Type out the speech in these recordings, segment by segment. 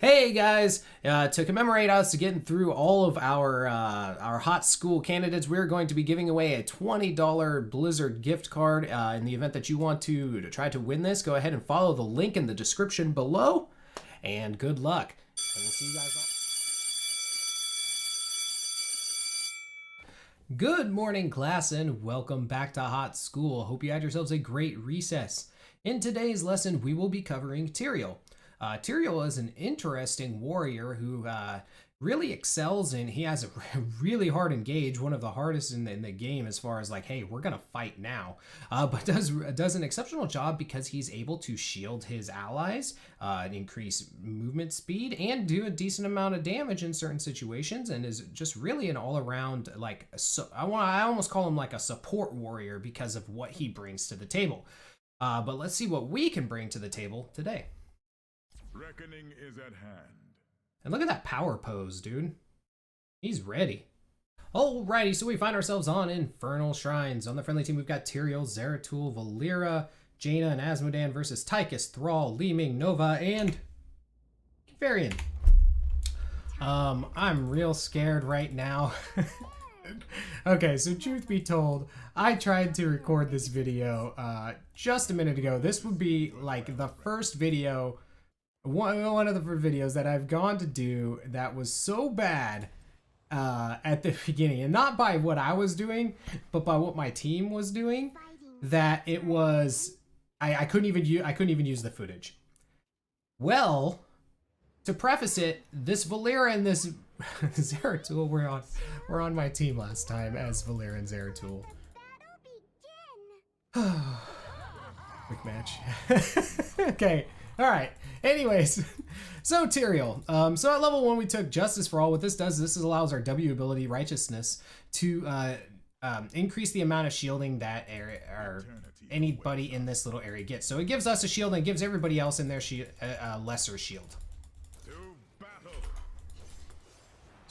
Hey guys, to commemorate us getting through all of our hot school candidates, we're going to be giving away a $20 Blizzard gift card. In the event that you want to try to win this, go ahead and follow the link in the description below, and good luck. And we'll see you guys all. Good morning, class, and welcome back to Hot School. Hope you had yourselves a great recess. In today's lesson, we will be covering Tyrael. Tyrael is an interesting warrior who really excels in, he has a really hard engage, one of the hardest in the game as far as like, hey, we're gonna fight now, but does an exceptional job because he's able to shield his allies, increase movement speed, and do a decent amount of damage in certain situations, and is just really an all-around, like, I almost call him like a support warrior because of what he brings to the table. But let's see what we can bring to the table today. Reckoning is at hand. And look at that power pose, dude. He's ready. Alrighty, so we find ourselves on Infernal Shrines. On the friendly team, we've got Tyrael, Zeratul, Valeera, Jaina, and Asmodan versus Tychus, Thrall, Li-Ming, Nova, and Varian. I'm real scared right now. Okay, so truth be told, I tried to record this video just a minute ago. This would be like the first video, one of the videos that I've gone to do that was so bad at the beginning, and not by what I was doing, but by what my team was doing, that it was I couldn't even use the footage. Well, to preface it, this Valeera and this Zeratul were on my team last time as Valeera and Zeratul. Quick match. Okay. All right. Anyways, so Tyrael. So at level 1 we took Justice for All. What this does, this allows our W ability Righteousness to increase the amount of shielding that anybody in this little area gets. So it gives us a shield and gives everybody else in their a lesser shield. So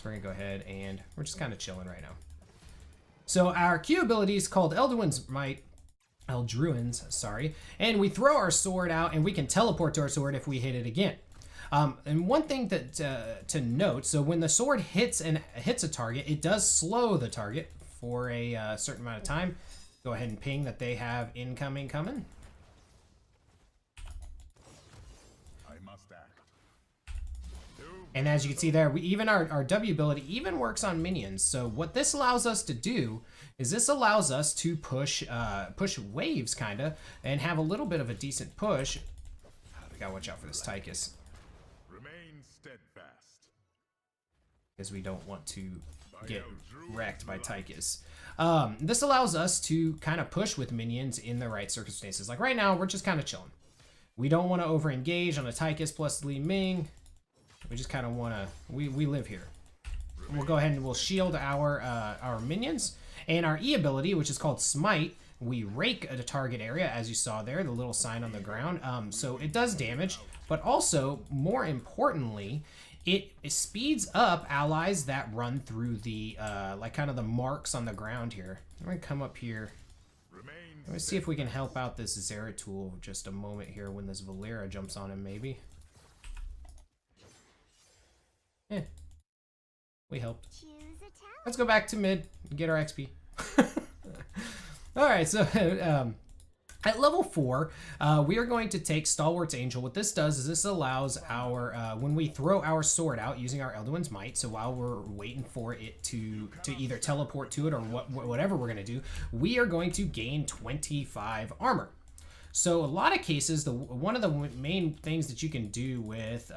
we're gonna go ahead and we're just kind of chilling right now. So our Q ability is called Eldruin's Might. Eldruin's, sorry, and we throw our sword out and we can teleport to our sword if we hit it again. And one thing that to note, so when the sword hits a target, it does slow the target for a certain amount of time. Go ahead and ping that they have incoming coming. I must act. And as you can see there, even our W ability even works on minions. So what this allows us to do is this allows us to push waves kinda and have a little bit of a decent push. We gotta watch out for this Tychus. Remain steadfast. Because we don't want to get wrecked by Tychus. This allows us to kind of push with minions in the right circumstances. Like right now, we're just kind of chilling. We don't want to over engage on a Tychus plus Li-Ming. We just kind of want to, we live here. We'll go ahead and we'll shield our minions. And our E ability, which is called Smite, we rake a target area, as you saw there, the little sign on the ground. So it does damage, but also, more importantly, it speeds up allies that run through the, like kind of the marks on the ground here. I'm gonna come up here. Let me see if we can help out this Zeratul just a moment here when this Valeera jumps on him, maybe. Yeah, we helped. Let's go back to mid and get our XP. Alright, so at level 4, we are going to take Stalwart's Angel. What this does is this allows our, when we throw our sword out using our Eldruin's Might, so while we're waiting for it to either teleport to it or whatever we're going to do, we are going to gain 25 armor. So a lot of cases, one of the main things that you can do with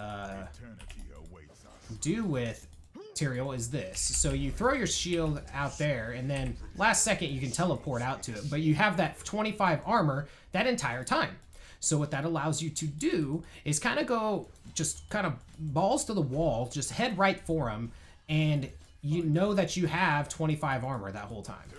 Tyrael is this. So you throw your shield out there and then last second you can teleport out to it, but you have that 25 armor that entire time. So what that allows you to do is kind of go just kind of balls to the wall, just head right for him, and you know that you have 25 armor that whole time.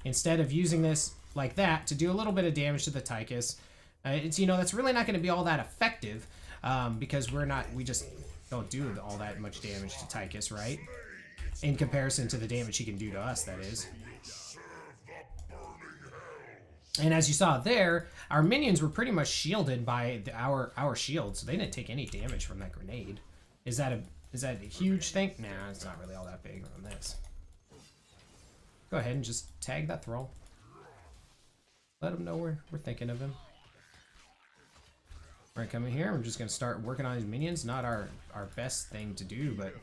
Instead of using this like that to do a little bit of damage to the Tychus, it's, you know, that's really not going to be all that effective. Because we just don't do all that much damage to Tychus, right? In comparison to the damage he can do to us, that is. And as you saw there, our minions were pretty much shielded by our shield, so they didn't take any damage from that grenade. Is that a huge thing? Nah, it's not really all that big on this. Go ahead and just tag that thrall. Let him know we're thinking of him. All right, coming here. We're just gonna start working on these minions. Not our best thing to do, but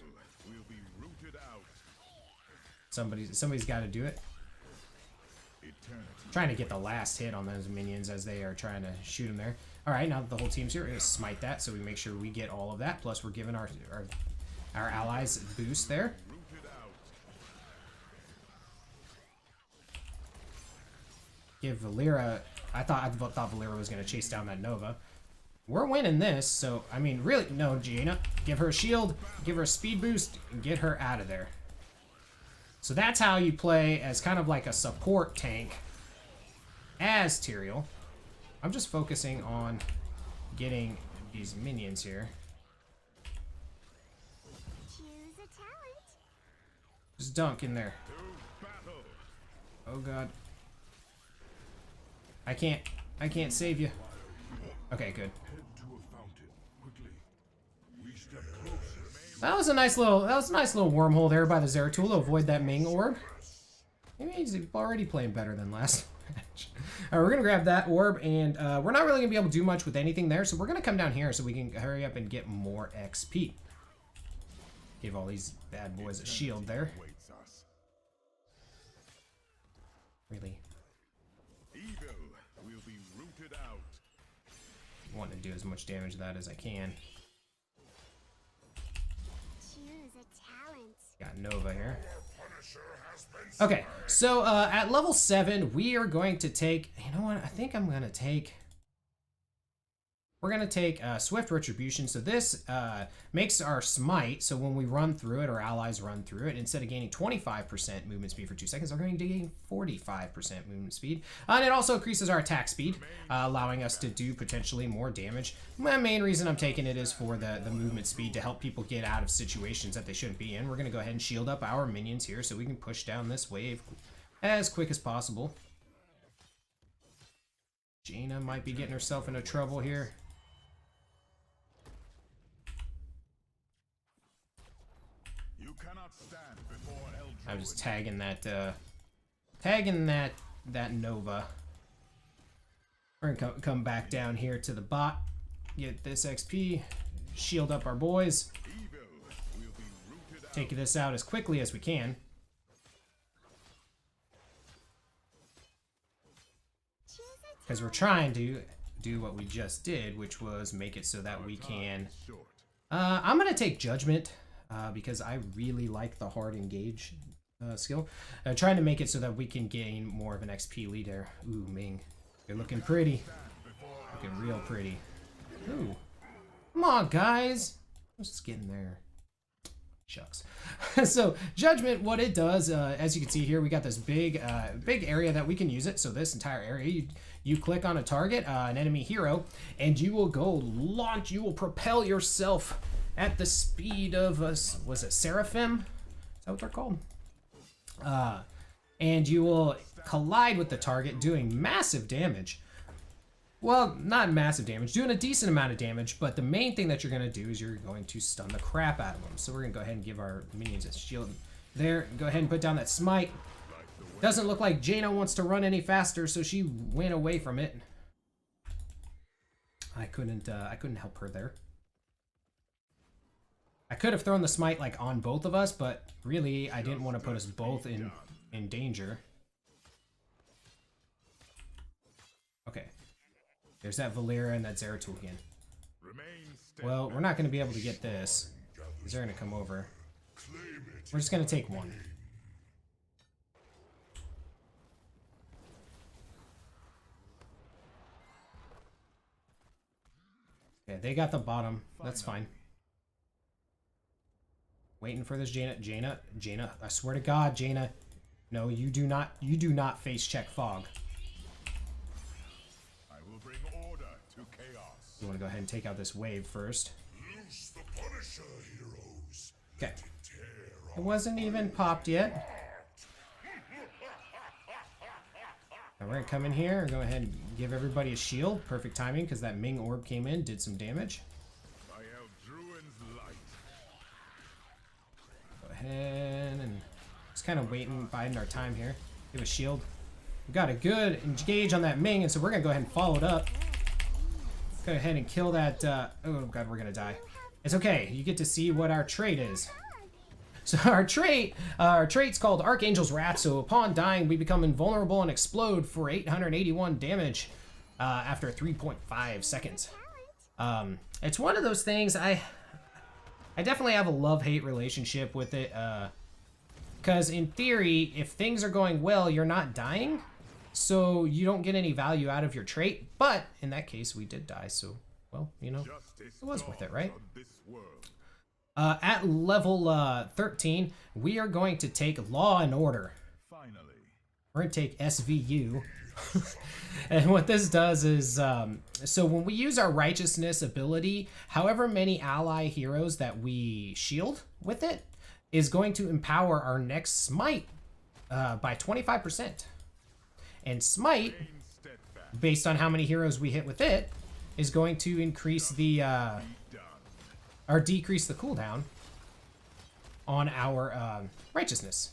somebody's got to do it. Trying to get the last hit on those minions as they are trying to shoot them there. All right, now that the whole team's here, we're gonna smite that so we make sure we get all of that. Plus, we're giving our allies a boost there. Give Valera. I thought Valera was gonna chase down that Nova. We're winning this, so I mean, really, no, Jaina. Give her a shield, give her a speed boost, and get her out of there. So that's how you play as kind of like a support tank as Tyrael. I'm just focusing on getting these minions here. Choose a talent. Just dunk in there. Oh god. I can't save you. Okay, good. That was a nice little wormhole there by the Zeratul to avoid that Ming orb. Maybe he's already playing better than last match. Alright, we're gonna grab that orb, and we're not really gonna be able to do much with anything there, so we're gonna come down here so we can hurry up and get more XP. Give all these bad boys a shield there. Really? I want to do as much damage to that as I can. Choose a talent. Got Nova here. Okay, so at level 7, we are going to take, you know what, I think I'm going to take, we're going to take Swift Retribution. So this makes our smite, so when we run through it, or allies run through it, instead of gaining 25% movement speed for 2 seconds, we're going to gain 45% movement speed. And it also increases our attack speed, allowing us to do potentially more damage. My main reason I'm taking it is for the movement speed to help people get out of situations that they shouldn't be in. We're going to go ahead and shield up our minions here so we can push down this wave as quick as possible. Jaina might be getting herself into trouble here. I'm just tagging that Nova. We're gonna come back down here to the bot, get this XP, shield up our boys, take this out as quickly as we can. Because we're trying to do what we just did, which was make it so that we can... I'm gonna take Judgment, because I really like the hard engage skill. Trying to make it so that we can gain more of an XP lead there. Ooh, Ming. You're looking pretty. Looking real pretty. Ooh. Come on, guys. I'm just getting there. Shucks. So, Judgment, what it does, as you can see here, we got this big area that we can use it. So this entire area, you click on a target, an enemy hero, and you will go launch, you will propel yourself at the speed of, was it Seraphim? Is that what they're called? And you will collide with the target, doing massive damage. Well, not massive damage, doing a decent amount of damage, but the main thing that you're going to do is you're going to stun the crap out of them. So we're going to go ahead and give our minions a shield there. Go ahead and put down that smite. Doesn't look like Jaina wants to run any faster, so she went away from it. I couldn't help her there. I could have thrown the smite like on both of us, but really I didn't want to put us both in danger. Okay. There's that Valera and that Zeratul again. Well, we're not going to be able to get this, because they're going to come over. We're just going to take one. Okay, they got the bottom. That's fine. Waiting for this Jaina. Jaina, I swear to God, Jaina. No, you do not face check fog. I will bring order to chaos. You want to go ahead and take out this wave first. Loose the Punisher, heroes. Okay. It wasn't even popped yet. Now we're gonna come in here and go ahead and give everybody a shield. Perfect timing because that Ming orb came in, did some damage. Go ahead and just kind of waiting, biding our time here. Give a shield. We got a good engage on that Ming, and so we're gonna go ahead and follow it up. Go ahead and kill that. Oh god, we're gonna die. It's okay. You get to see what our trait is. So our trait's called Archangel's Wrath. So upon dying, we become invulnerable and explode for 881 damage after 3.5 seconds. It's one of those things. I definitely have a love-hate relationship with it. Because in theory, if things are going well, you're not dying, so you don't get any value out of your trait. But in that case, we did die. So, well, you know, it was worth it, right? At level 13, we are going to take Law and Order. Finally. We're going to take SVU. And what this does is, so when we use our Righteousness ability, however many ally heroes that we shield with it is going to empower our next Smite by 25%. And Smite, based on how many heroes we hit with it, is going to increase the... or decrease the cooldown on our Righteousness.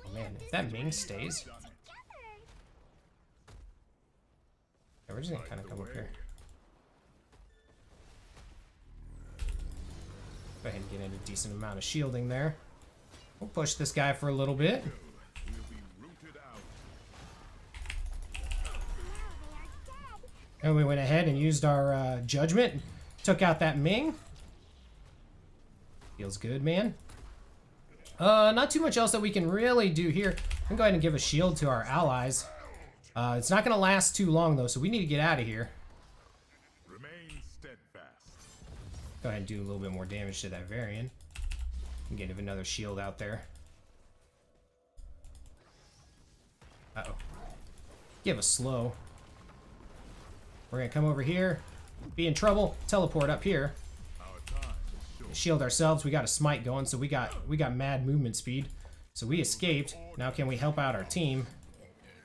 Oh man, if that Ming stays... Yeah, we're just gonna kind of come up here. Go ahead and get in a decent amount of shielding there. We'll push this guy for a little bit. And we went ahead and used our Judgment. Took out that Ming. Feels good, man. Not too much else that we can really do here. I'm gonna go ahead and give a shield to our allies. It's not gonna last too long though, so we need to get out of here. Remain steadfast. Go ahead and do a little bit more damage to that Varian. And get another shield out there. Uh-oh. Give a slow. We're gonna come over here, be in trouble, teleport up here, shield ourselves. We got a smite going, so we got mad movement speed. So we escaped. Now can we help out our team?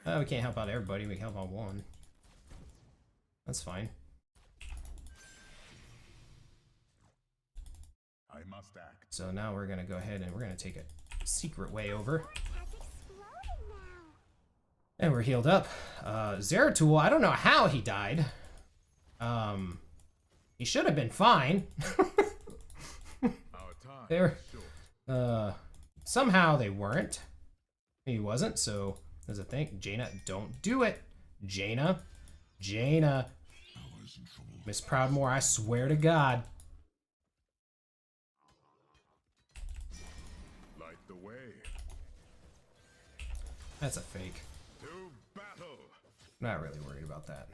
We can't help out everybody. We can help out one. That's fine. I must act. So now we're gonna go ahead and we're gonna take a secret way over. And we're healed up. Zeratul, I don't know how he died. He should have been fine. They were, somehow they weren't. He wasn't, so there's a thing. Jaina, don't do it. Jaina. Miss Proudmoore, I swear to God. Light the way. That's a fake. To battle. Not really worried about that.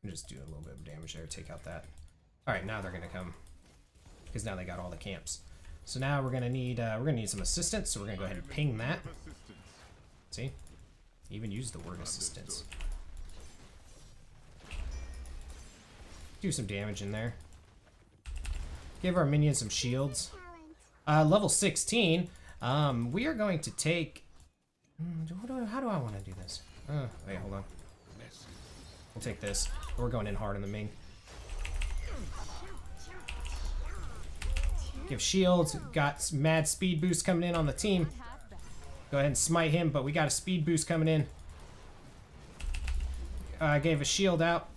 I'm just doing a little bit of damage there. Take out that. All right, now they're gonna come because now they got all the camps. So now we're gonna need some assistance. So we're gonna go ahead and ping that. See, even use the word assistance. Do some damage in there. Give our minions some shields. Level 16. We are going to take. How do I want to do this? Wait, hold on. We'll take this. We're going in hard on the Ming. Give shields. Got mad speed boost coming in on the team. Go ahead and smite him, but we got a speed boost coming in. I gave a shield out.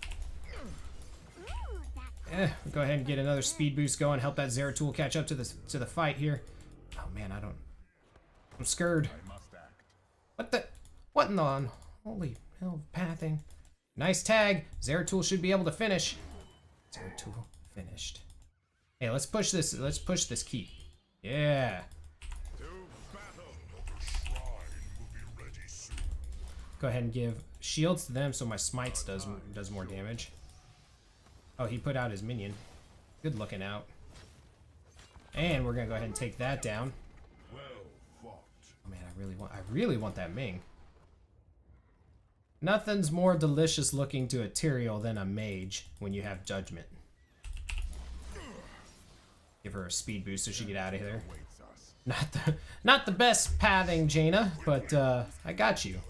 Go ahead and get another speed boost going. Help that Zeratul catch up to the fight here. Oh man, I'm scared. What in the holy hell pathing? Nice tag. Zeratul should be able to finish. Zeratul finished. Hey, let's push this. Let's push this keep. Yeah. Go ahead and give shields to them so my smites does more damage. Oh, he put out his minion. Good looking out. And we're gonna go ahead and take that down. Oh man, I really want that Ming. Nothing's more delicious looking to a Tyrael than a mage when you have Judgment. Give her a speed boost so she get out of here. Not the best pathing, Jaina, but I got you.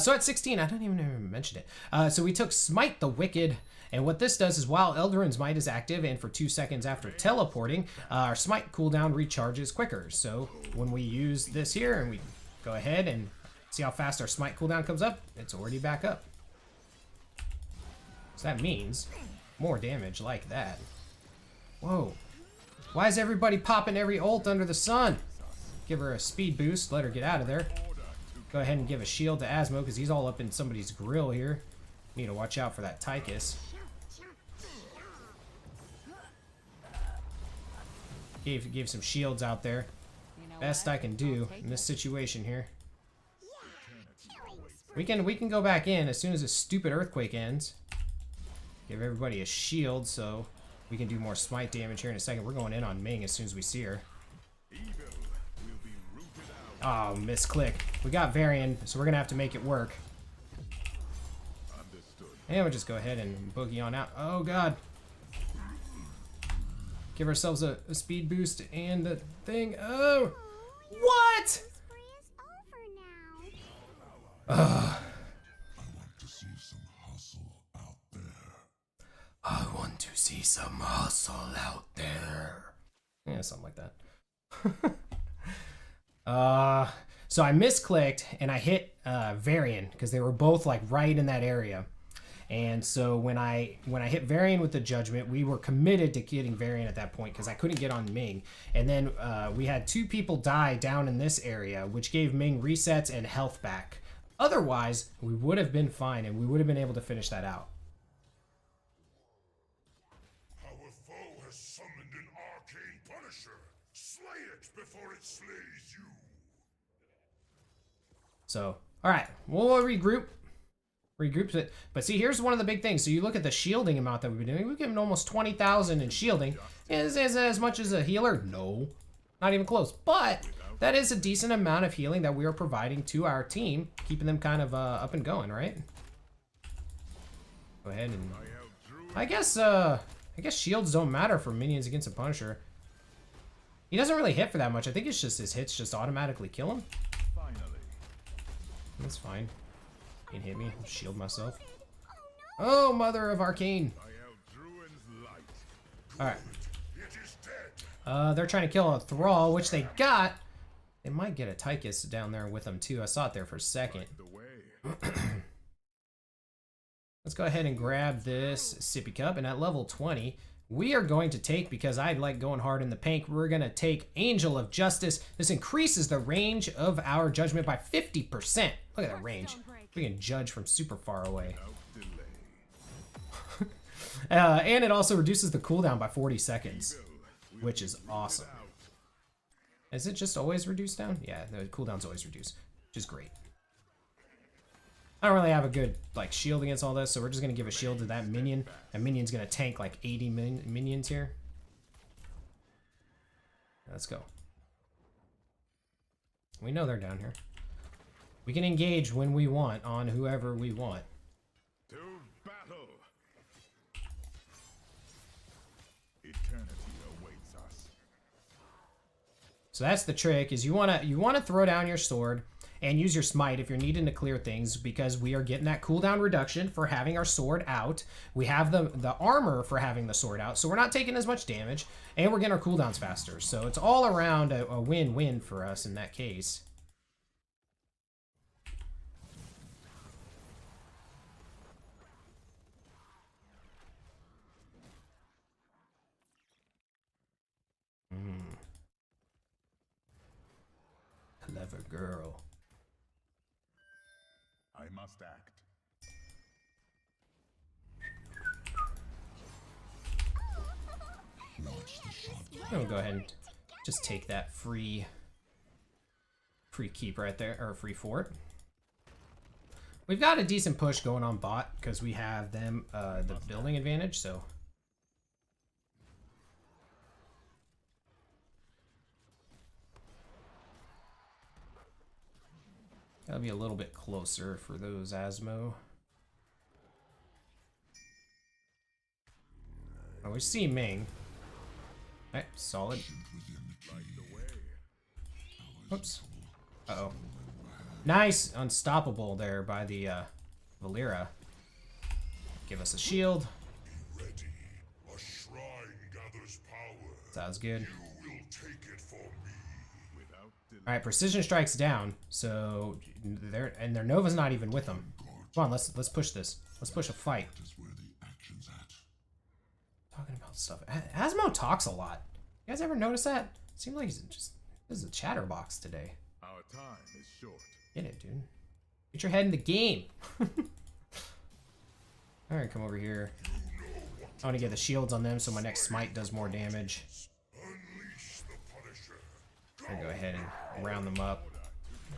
So at 16, I don't even mention it. So we took Smite the Wicked, and what this does is while Eldarin's Might is active and for 2 seconds after teleporting, our Smite cooldown recharges quicker. So when we use this here and we go ahead and see how fast our Smite cooldown comes up, it's already back up. So that means more damage like that. Whoa. Why is everybody popping every ult under the sun? Give her a speed boost, let her get out of there. Go ahead and give a shield to Asmo because he's all up in somebody's grill here. Need to watch out for that Tychus. Gave some shields out there. Best I can do in this situation here. We can go back in as soon as this stupid earthquake ends. Give everybody a shield so we can do more smite damage here in a second. We're going in on Ming as soon as we see her. Oh, misclick. We got Varian, so we're gonna have to make it work. And we'll just go ahead and boogie on out. Oh god. Give ourselves a speed boost and the thing. Oh! What? Spree is over now. I want to see some hustle out there. I want to see some hustle out there. Yeah, something like that. So I misclicked and I hit Varian because they were both like right in that area. And so when I hit Varian with the Judgment, we were committed to getting Varian at that point because I couldn't get on Ming. And then we had 2 people die down in this area, which gave Ming resets and health back. Otherwise, we would have been fine and we would have been able to finish that out. Our foe has summoned an arcane punisher. Slay it before it slays you. So, all right, we'll regroup. Regroups it. But see, here's one of the big things. So you look at the shielding amount that we've been doing. We've given almost 20,000 in shielding. Is as much as a healer? No, not even close. But that is a decent amount of healing that we are providing to our team, keeping them kind of up and going, right? Go ahead and I guess shields don't matter for minions against a Punisher. He doesn't really hit for that much. I think it's just his hits just automatically kill him. That's fine. Can't hit me. I'll shield myself. Oh, Mother of Arcane. Alright. They're trying to kill a Thrall, which they got. They might get a Tychus down there with them too. I saw it there for a second. Let's go ahead and grab this sippy cup. And at level 20, we are going to take, because I like going hard in the paint, we're going to take Angel of Justice. This increases the range of our judgment by 50%. Look at that range. We can judge from super far away. And it also reduces the cooldown by 40 seconds, which is awesome. Is it just always reduced down? Yeah, the cooldown's always reduced, which is great. I don't really have a good like shield against all this, so we're just gonna give a shield to that minion. That minion's gonna tank like 80 minions here. Let's go. We know they're down here. We can engage when we want on whoever we want. To battle. Eternity awaits us. So that's the trick, is you wanna throw down your sword and use your smite if you're needing to clear things, because we are getting that cooldown reduction for having our sword out. We have the armor for having the sword out, so we're not taking as much damage, and we're getting our cooldowns faster. So it's all around a win-win for us in that case. Clever girl. I must act. We'll go ahead and just take that free keep right there, or free fort. We've got a decent push going on bot because we have them the building advantage, so gotta be a little bit closer for those Asmo. Oh, we see Ming. Okay, solid. Oops. Uh-oh. Nice! Unstoppable there by the Valera. Give us a shield. Ready. A shrine gathers power. Sounds good. You will take it for me. Alright, precision strikes down, so their Nova's not even with them. Come on, let's push this. Let's push a fight. Talking about stuff. Asmo talks a lot. You guys ever notice that? Seems like he's just this is a chatterbox today. Our time is short. Get it, dude. Get your head in the game. Alright, come over here. I want to get the shields on them so my next smite does more damage. Unleash the Punisher. I'm gonna go ahead and round them up.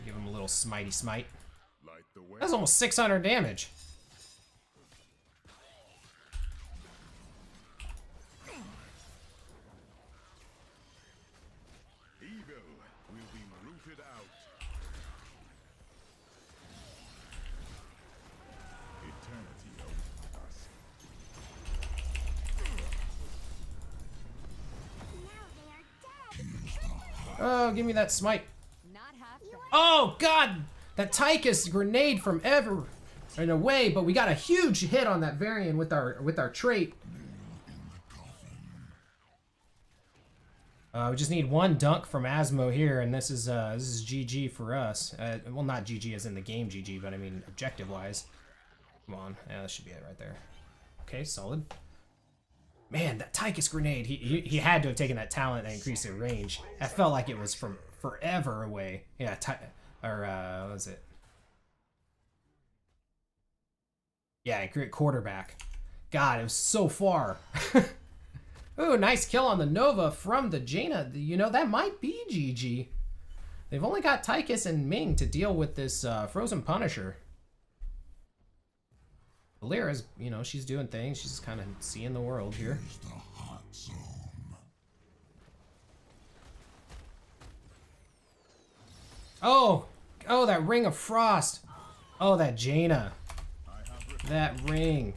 Give them a little smitey smite. Light the way. That's almost 600 damage. Evil will be rooted out. Eternity awaits us. Now they are dead. Oh, give me that smite. Not half bad. Oh god, that Tychus grenade from ever and away, but we got a huge hit on that variant with our trait. We just need one dunk from Asmo here, and this is GG for us. Well, not GG as in the game GG, but I mean objective wise. Come on, yeah, that should be it right there. Okay, solid. Man, that Tychus grenade, he had to have taken that talent that increased the range. I felt like it was from forever away. Yeah, what was it? Yeah, quarterback. God, it was so far. Ooh, nice kill on the Nova from the Jaina. You know, that might be GG. They've only got Tychus and Ming to deal with this Frozen Punisher. Valera's, you know, she's doing things. She's kind of seeing the world here. The hot zone. Oh, that Ring of Frost. Oh, that Jaina. That ring.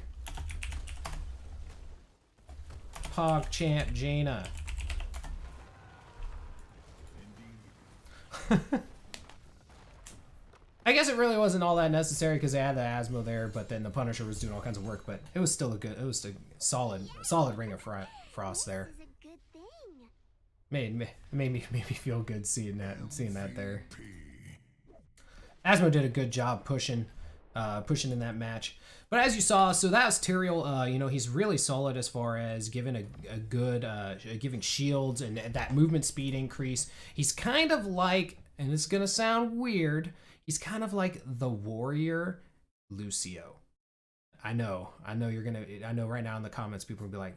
PogChamp Jaina. I guess it really wasn't all that necessary because they had the Asmo there, but then the Punisher was doing all kinds of work. But it was still it was a solid Ring of Frost there. This is a good thing. Made me feel good seeing that there. Asmo did a good job pushing in that match. But as you saw, so that was Tyrael. You know, he's really solid as far as giving a good giving shields and that movement speed increase. He's kind of like, and it's gonna sound weird, he's kind of like the warrior Lucio. I know you're gonna. I know right now in the comments people will be like,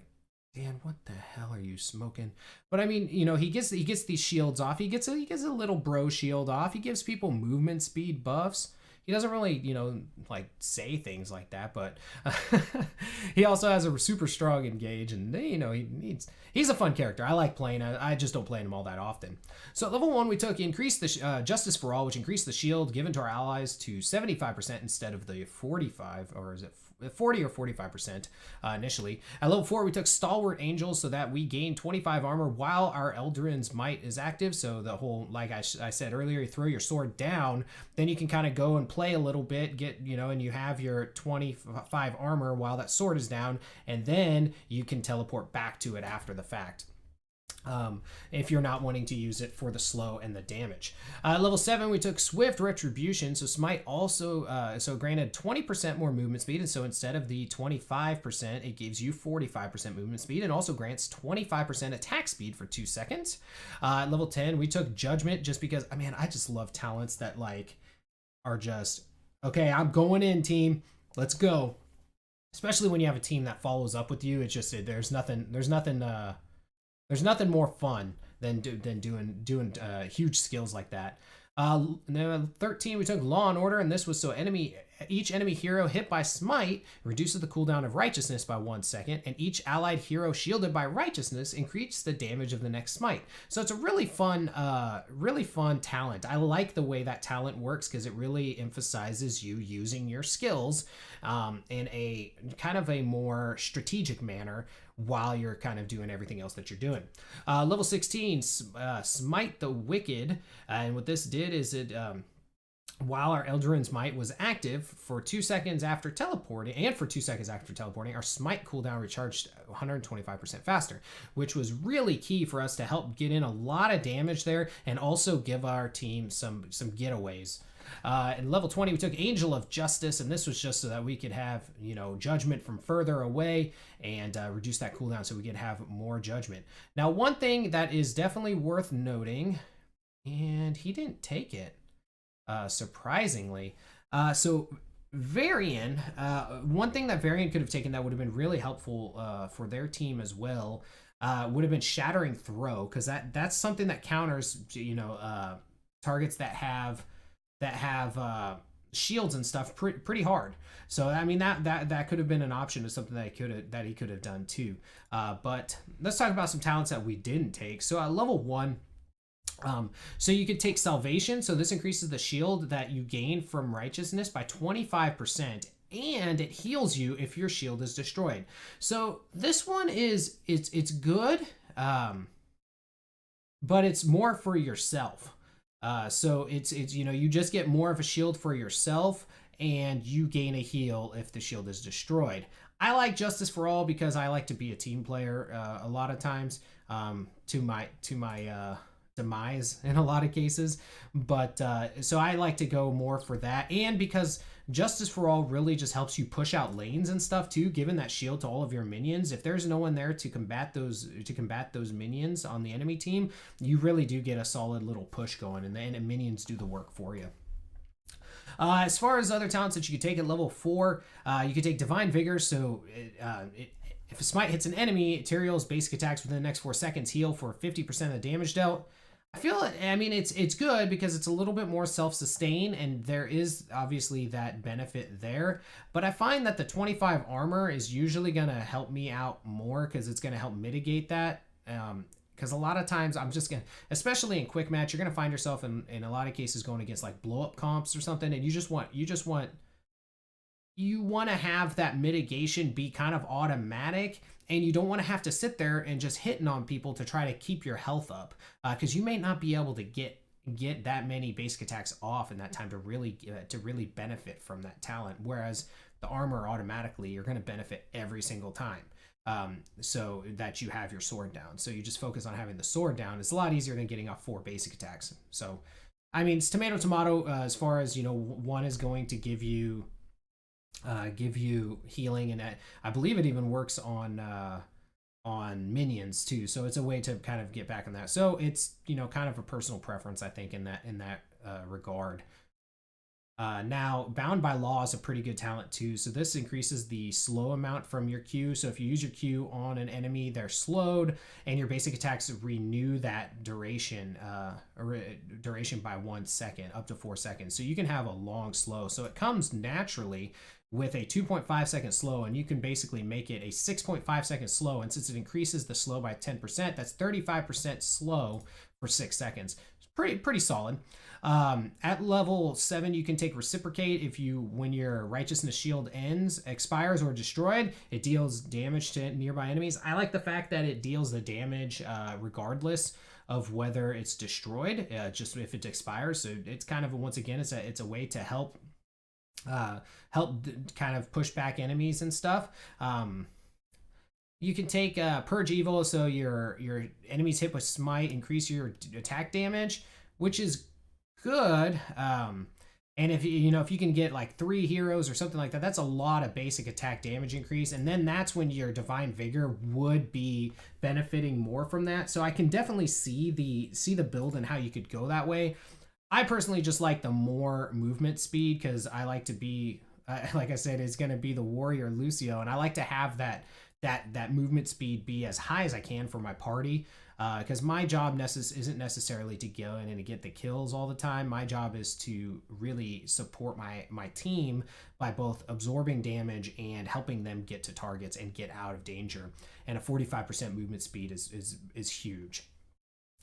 Dan, what the hell are you smoking? But I mean, you know, he gets these shields off. He gets a little bro shield off. He gives people movement speed buffs. He doesn't really, you know, like say things like that, but he also has a super strong engage, and you know, he's a fun character. I like playing. I just don't play him all that often. So at level 1, we took increased the Justice for All, which increased the shield given to our allies to 75% instead of the 45, or is it 40 or 45% initially. At level 4, we took Stalwart Angels so that we gain 25 armor while our Eldrin's Might is active. So the whole, like I said earlier, you throw your sword down, then you can kind of go and play a little bit, get, you know, and you have your 25 armor while that sword is down, and then you can teleport back to it after the fact. If you're not wanting to use it for the slow and the damage. Level 7, we took Swift Retribution, so Smite also, so granted 20% more movement speed, and so instead of the 25%, it gives you 45% movement speed, and also grants 25% attack speed for 2 seconds. Level 10, we took Judgment, just because, I mean, I just love talents that, like, are just, okay, I'm going in, team, let's go. Especially when you have a team that follows up with you, it's just, there's nothing more fun than doing huge skills like that. Then 13, we took Law and Order, and this was so each enemy hero hit by Smite reduces the cooldown of Righteousness by 1 second, and each allied hero shielded by Righteousness increases the damage of the next Smite. So it's a really fun talent. I like the way that talent works because it really emphasizes you using your skills in a kind of a more strategic manner, while you're kind of doing everything else that you're doing. Level 16, Smite the Wicked. And what this did is it, while our Eldrain's Might was active for 2 seconds after teleporting, and for 2 seconds after teleporting, our Smite cooldown recharged 125% faster, which was really key for us to help get in a lot of damage there and also give our team some getaways. In level 20, we took Angel of Justice, and this was just so that we could have, you know, judgment from further away and reduce that cooldown so we could have more judgment. Now, one thing that is definitely worth noting, and he didn't take it, surprisingly. So Varian, one thing that Varian could have taken that would have been really helpful for their team as well would have been Shattering Throw, because that's something that counters, you know, targets that have shields and stuff pretty hard. So I mean that could have been an option of something that he could have done too. But let's talk about some talents that we didn't take. So at level 1, so you could take Salvation. So this increases the shield that you gain from Righteousness by 25%, and it heals you if your shield is destroyed. So this one it's good, but it's more for yourself. So it's you know, you just get more of a shield for yourself, and you gain a heal if the shield is destroyed. I like Justice for All because I like to be a team player a lot of times, to my demise in a lot of cases, but so I like to go more for that, and because Justice for All really just helps you push out lanes and stuff too, giving that shield to all of your minions. If there's no one there to combat those minions on the enemy team, you really do get a solid little push going, and the minions do the work for you. As far as other talents that you could take at level 4, you could take Divine Vigor. So if a Smite hits an enemy, Tyrael's basic attacks within the next 4 seconds heal for 50% of the damage dealt. I mean, it's good because it's a little bit more self-sustain, and there is obviously that benefit there. But I find that the 25 armor is usually going to help me out more because it's going to help mitigate that. Because a lot of times I'm just going to, especially in quick match, you're going to find yourself in a lot of cases going against like blow-up comps or something, and you want to have that mitigation be kind of automatic, and you don't want to have to sit there and just hitting on people to try to keep your health up, because you may not be able to get that many basic attacks off in that time to really benefit from that talent. Whereas the armor, automatically you're going to benefit every single time, so that you have your sword down. So you just focus on having the sword down. It's a lot easier than getting off 4 basic attacks. So I mean, it's tomato as far as, you know, one is going to give you healing, and I believe it even works on minions too. So it's a way to kind of get back on that. So it's, you know, kind of a personal preference, I think, in that regard. Now, Bound by Law is a pretty good talent too. So this increases the slow amount from your Q. So if you use your Q on an enemy, they're slowed, and your basic attacks renew that duration by 1 second, up to 4 seconds. So you can have a long slow. So it comes naturally with a 2.5 second slow, and you can basically make it a 6.5 second slow. And since it increases the slow by 10%, that's 35% slow for 6 seconds. It's pretty solid. At level 7, you can take Reciprocate. When your Righteousness shield expires or destroyed, it deals damage to nearby enemies. I like the fact that it deals the damage regardless of whether it's destroyed, just if it expires. So it's kind of, once again, it's a way to help kind of push back enemies and stuff. You can take Purge Evil, so your enemies hit with Smite increase your attack damage, which is good. And if you can get like 3 heroes or something like that, that's a lot of basic attack damage increase. And then that's when your Divine Vigor would be benefiting more from that. So I can definitely see the build and how you could go that way. I personally just like the more movement speed, because I like to be, like I said, it's going to be the warrior Lucio, and I like to have that movement speed be as high as I can for my party, because my job isn't necessarily to go in and to get the kills all the time. My job is to really support my team by both absorbing damage and helping them get to targets and get out of danger. And a 45% movement speed is huge.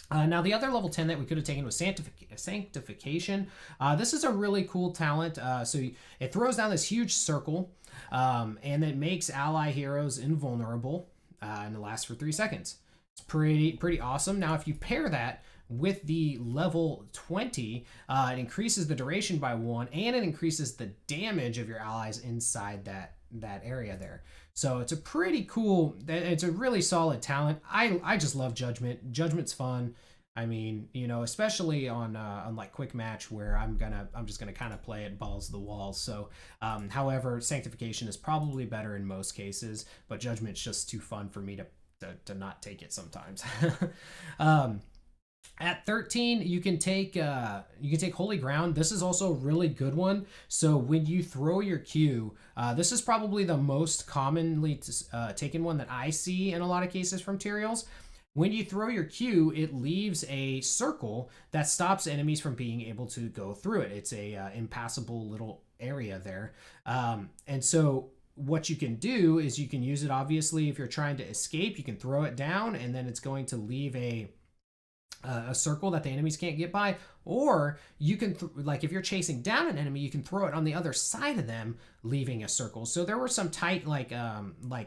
Now, the other level 10 that we could have taken was Sanctification. This is a really cool talent. So it throws down this huge circle, and it makes ally heroes invulnerable. and it lasts for 3 seconds. It's pretty awesome. Now, if you pair that with the level 20, it increases the duration by 1, and it increases the damage of your allies inside that area there. So it's a pretty cool, it's a really solid talent. I just love Judgment. Judgment's fun. I mean, you know, especially on like quick match where I'm just gonna kind of play it balls to the walls. So, however, Sanctification is probably better in most cases, but Judgment's just too fun for me to not take it sometimes. At 13, you can take Holy Ground. This is also a really good one. So when you throw your Q, this is probably the most commonly taken one that I see in a lot of cases from Tyraels. When you throw your Q, it leaves a circle that stops enemies from being able to go through it. It's a impassable little area there. And so what you can do is you can use it, obviously, if you're trying to escape, you can throw it down, and then it's going to leave a circle that the enemies can't get by. Or you can, like if you're chasing down an enemy, you can throw it on the other side of them, leaving a circle. So there were some tight like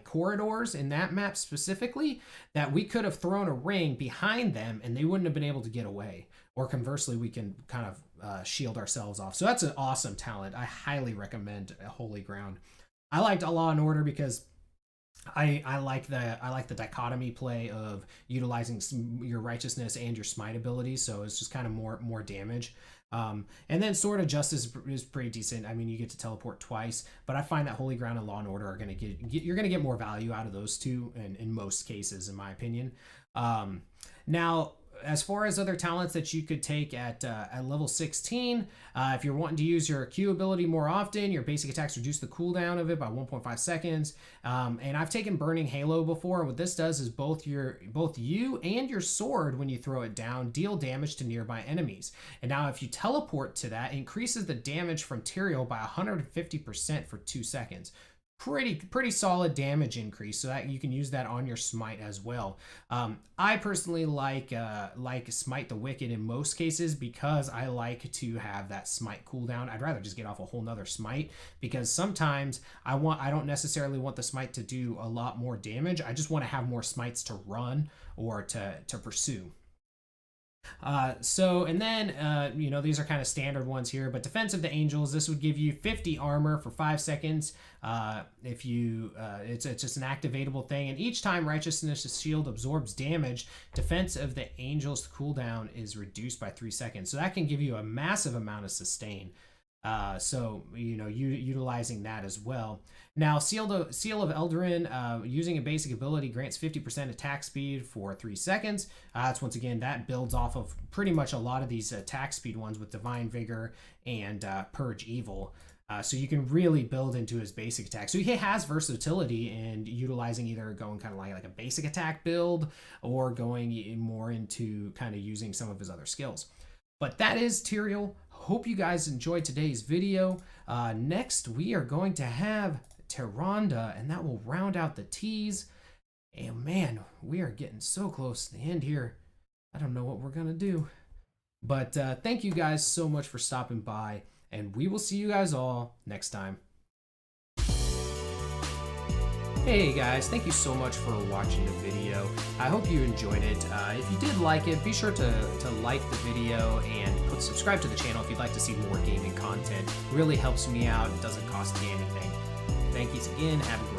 corridors in that map specifically that we could have thrown a ring behind them and they wouldn't have been able to get away. Or conversely, we can kind of shield ourselves off. So that's an awesome talent. I highly recommend Holy Ground. I liked a Law and Order because I like the dichotomy play of utilizing your righteousness and your smite ability, so it's just kind of more damage. And then Sword of Justice is pretty decent. I mean, you get to teleport twice, but I find that Holy Ground and Law and Order are gonna you're gonna get more value out of those two in most cases, in my opinion. Now, as far as other talents that you could take at level 16, if you're wanting to use your Q ability more often, your basic attacks reduce the cooldown of it by 1.5 seconds. And I've taken Burning Halo before. What this does is both you and your sword, when you throw it down, deal damage to nearby enemies. And now if you teleport to that, it increases the damage from Tyrael by 150% for 2 seconds. Pretty solid damage increase, so that you can use that on your smite as well. I personally like Smite the Wicked in most cases because I like to have that smite cooldown. I'd rather just get off a whole nother smite, because sometimes I don't necessarily want the smite to do a lot more damage. I just want to have more smites to run or to pursue. And then you know, these are kind of standard ones here, but Defense of the Angels, this would give you 50 armor for 5 seconds. If you it's just an activatable thing, and each time Righteousness Shield absorbs damage, Defense of the Angels cooldown is reduced by 3 seconds, so that can give you a massive amount of sustain. So, you know, utilizing that as well. Now, Seal of Eldarin, using a basic ability, grants 50% attack speed for 3 seconds. That's once again, that builds off of pretty much a lot of these attack speed ones with Divine Vigor and Purge Evil. So you can really build into his basic attack. So he has versatility in utilizing either going kind of like a basic attack build or going more into kind of using some of his other skills. But that is Tyrael. Hope you guys enjoyed today's video. Next, we are going to have Tyrande, and that will round out the teas. And man, we are getting so close to the end here. I don't know what we're gonna do. But thank you guys so much for stopping by, and we will see you guys all next time. Hey guys, thank you so much for watching the video. I hope you enjoyed it. If you did like it, be sure to like the video and subscribe to the channel if you'd like to see more gaming content. It really helps me out. It doesn't cost me anything. Thank you again. Have a great